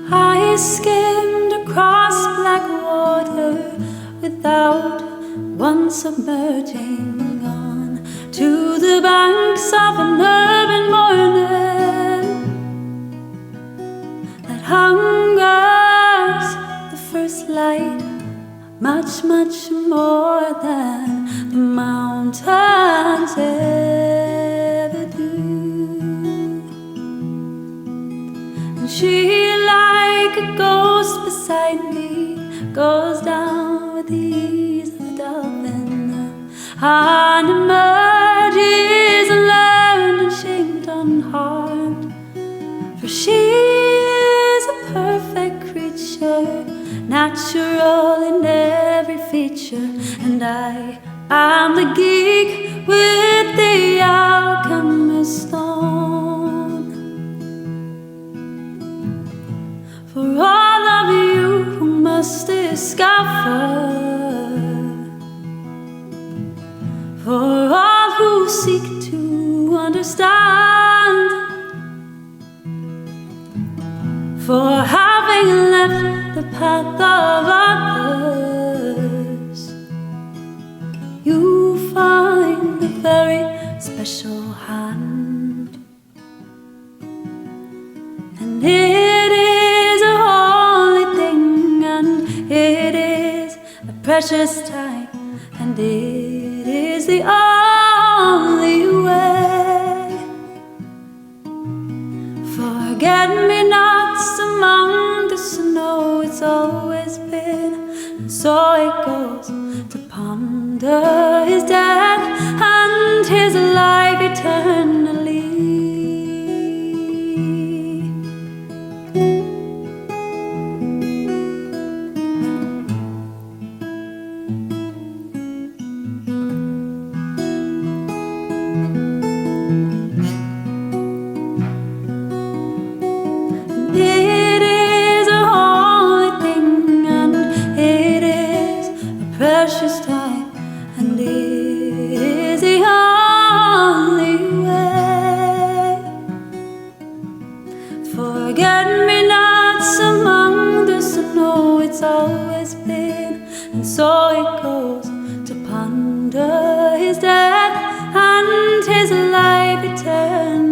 I skimmed across black water without once submerging on to the banks of an urban morning that hungers the first light much, much more than the mountains ever do. And she, like a ghost beside me, goes down with the ease of a dolphin, and emerges unlearned and shamed, unharmed. For she is a perfect creature, natural in every feature, and I am the geek with the alchemist's stone. For all of you who must discover, for all who seek to understand, for having left the path of others, you find a very special hand. And it is a holy thing, and it is a precious time, and it is the only way. Forget-me-nots among the snow, it's always been, and so it goes, to ponder his death and his life eternally. It is a holy thing, and it is a precious time, and it is the only way. Forget-me-nots among the snow, it's always been, and so it goes, to ponder his death and his life eternal.